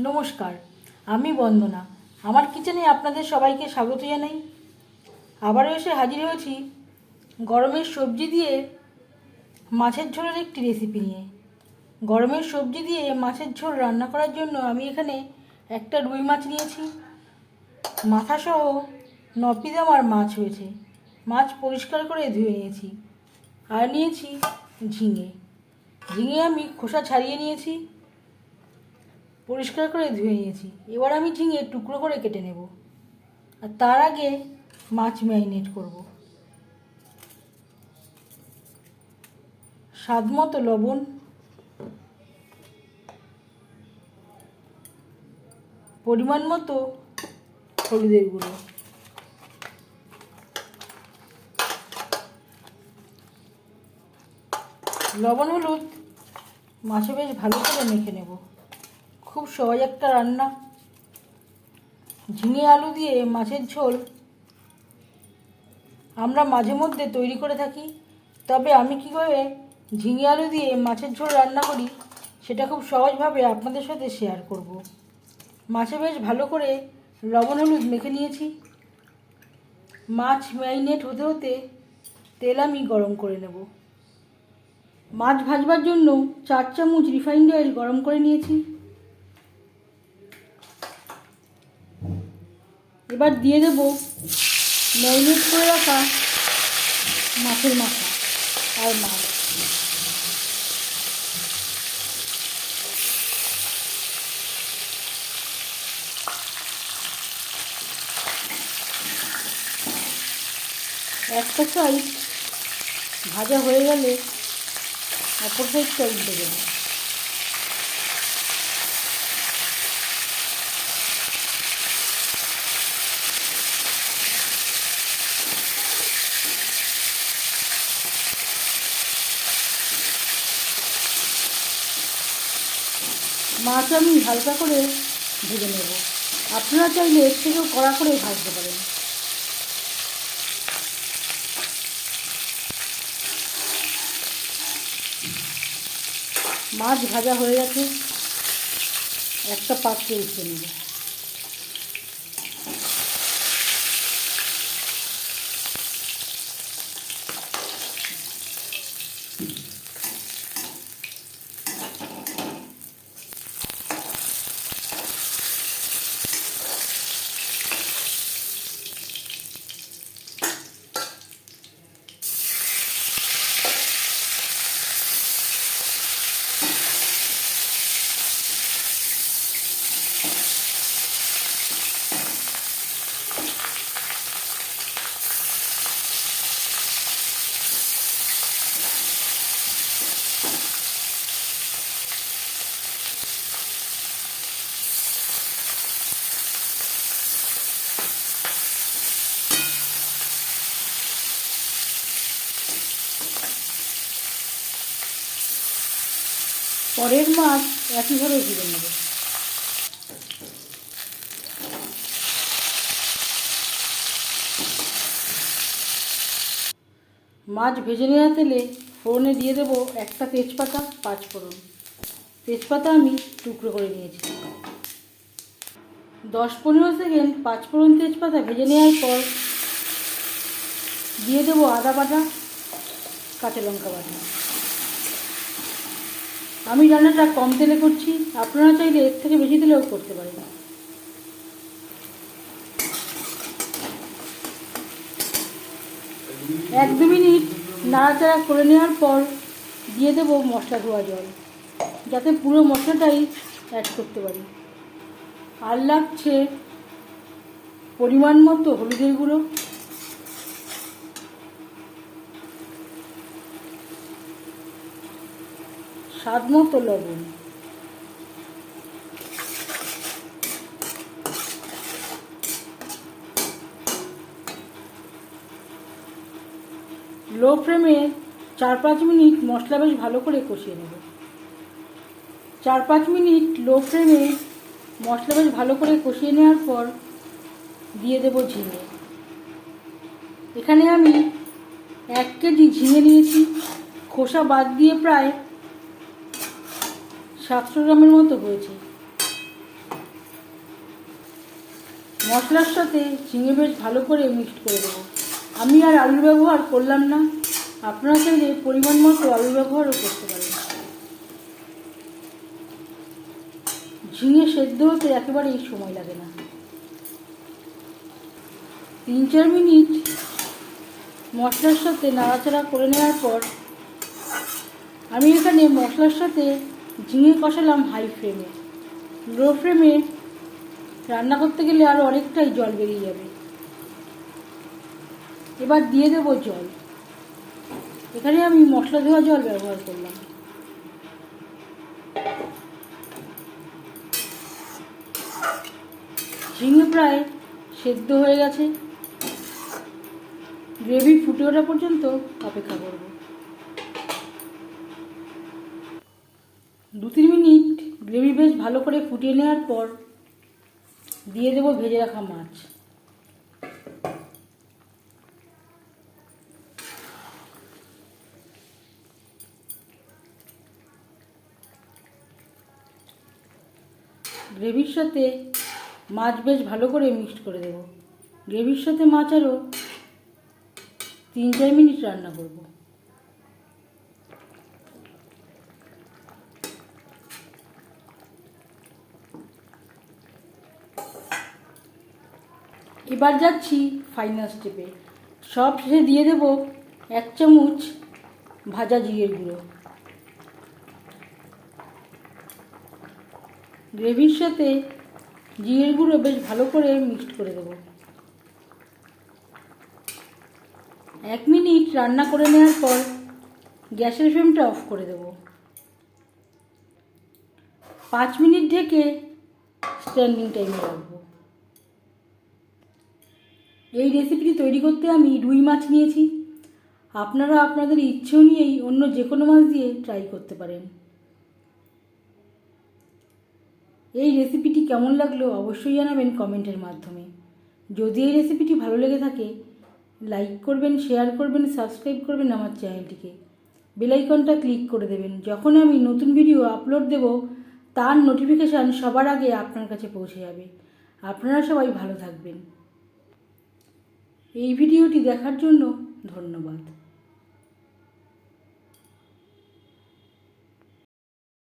নমস্কার, আমি বন্দনা। আমার কিচেনে আপনাদের সবাইকে স্বাগত জানাই। আবারও এসে হাজির হয়েছি গরমের সবজি দিয়ে মাছের ঝোলের একটি রেসিপি নিয়ে। গরমের সবজি দিয়ে মাছের ঝোল রান্না করার জন্য আমি এখানে একটা রুই মাছ নিয়েছি। মাথাসহ 9 পিস আমার মাছ হয়েছে। মাছ পরিষ্কার করে ধুয়ে নিয়েছি। আর নিয়েছি ঝিঙে। ঝিঙে আমি খোসা ছাড়িয়ে নিয়েছি, পরিষ্কার করে ধুয়ে নিয়েছি। এবার আমি ঝিঙে টুকরো করে কেটে নেব। আর তার আগে মাছ ম্যারিনেট করব। স্বাদ মতো লবণ, পরিমাণ মতো হলুদের গুঁড়ো, লবণ হলুদ মাছে বেশ ভালো করে মেখে নেব। খুব সহজ একটা রান্না। ঝিঙে আলু দিয়ে মাছের ঝোল আমরা মাঝে মধ্যে তৈরি করে থাকি, তবে আমি কীভাবে ঝিঙে আলু দিয়ে মাছের ঝোল রান্না করি সেটা খুব সহজভাবে আপনাদের সাথে শেয়ার করব। মাছে বেশ ভালো করে লবণ হলুদ মেখে নিয়েছি। মাছ ম্যারিনেট হতে হতে তেল আমি গরম করে নেব। মাছ ভাজবার জন্য 4 চামচ রিফাইন্ড অয়েল গরম করে নিয়েছি। এবার দিয়ে দেব ম্যারিনেট করে রাখা মাছের মাথা আর মাছ। একটা সাইড ভাজা হয়ে গেলে অপর সাইডটা উল্টে দেব। মাছ আমি হালকা করে ভেজে নেব। আপনারা চাইলে এর থেকেও কড়া করে ভাজতে পারেন। মাছ ভাজা হয়ে গেছে, একটা পাত্রে উঠিয়ে নেব। পরের মাছ একইভাবে ভেজে নেব। মাছ ভেজে নেওয়া তেলে ফোড়নে দিয়ে দেব একটা তেজপাতা, 5 ফোড়ন। তেজপাতা আমি টুকরো করে নিয়েছি। 10-15 সেকেন্ড 5 ফোড়ন তেজপাতা ভেজে নেওয়ার পর দিয়ে দেব আদা বাটা, কাঁচা লঙ্কা বাটা। আমি রান্নাটা কম তেলে করছি, আপনারা চাইলে এর থেকে বেশি তেলেও করতে পারেন। এক দু মিনিট নাড়াচাড়া করে নেওয়ার পর দিয়ে দেব মশলা ধোয়া জল, যাতে পুরো মশলাটাই অ্যাড করতে পারি। আর লাগছে পরিমাণ মতো হলুদের গুঁড়ো, স্বাদ মতো লবণ। লো ফ্লেমে 4-5 মিনিট মশলা বেশ ভালো করে কষিয়ে নেব। 4-5 মিনিট লো ফ্লেমে মশলা বেশ ভালো করে কষিয়ে নেওয়ার পর দিয়ে দেব ঝিঙে। এখানে আমি 1 কেজি ঝিঙে নিয়েছি। খোসা বাদ দিয়ে প্রায় 700 গ্রামের মতো হয়েছে। মশলার সাথে ঝিঙে বেশ ভালো করে মিক্সড করে দেবো। আমি আর আলু ব্যবহার করলাম না, আপনারা চাইলে পরিমাণ মতো আলু ব্যবহারও করতে পারেন। ঝিঙে সেদ্ধ হতে একেবারেই সময় লাগে না। 3-4 মিনিট মশলার সাথে নাড়াচাড়া করে নেওয়ার পর আমি এখানে মশলার সাথে ঝিঙে কষালাম হাই ফ্লেমে। লো ফ্লেমে রান্না করতে গেলে আরও অনেকটাই জল বেরিয়ে যাবে। এবার দিয়ে দেবো জল। এখানে আমি মশলা ধোয়া জল ব্যবহার করলাম। ঝিঙে প্রায় সেদ্ধ হয়ে গেছে। গ্রেভি ফুটে ওঠা পর্যন্ত অপেক্ষা করব। 2-3 মিনিট গ্রেভি বেশ ভালো করে ফুটিয়ে নেওয়ার পর দিয়ে দেবো ভেজে রাখা মাছ। গ্রেভির সাথে মাছ বেশ ভালো করে মিক্সড করে দেবো। গ্রেভির সাথে মাছ আরও 3-4 মিনিট রান্না করব। এবার যাচ্ছি ফাইনাল স্টেপে। সব শেষে দিয়ে দেব 1 চামচ ভাজা জিরের গুঁড়ো। গ্রেভির সাথে জিরের গুঁড়ো বেশ ভালো করে মিক্সড করে দেবো। 1 মিনিট রান্না করে নেওয়ার পর গ্যাসের ফ্লেমটা অফ করে দেব। 5 মিনিট ঢেকে স্ট্যান্ডিং টাইমে রাখবো। এই রেসিপিটি তৈরি করতে আমি রুই মাছ নিয়েছি। আপনারা আপনাদের ইচ্ছে অনুযায়ী অন্য যে কোনো মাছ দিয়ে ট্রাই করতে পারেন। এই রেসিপিটি কেমন লাগলো অবশ্যই জানাবেন কমেন্টের মাধ্যমে। যদি এই রেসিপিটি ভালো লেগে থাকে লাইক করবেন, শেয়ার করবেন, সাবস্ক্রাইব করবেন আমার চ্যানেলটিকে। বেল আইকনটা ক্লিক করে দেবেন। যখন আমি নতুন ভিডিও আপলোড দেব তার নোটিফিকেশান সবার আগে আপনার কাছে পৌঁছে যাবে। আপনারা সবাই ভালো থাকবেন। এই ভিডিওটি দেখার জন্য ধন্যবাদ।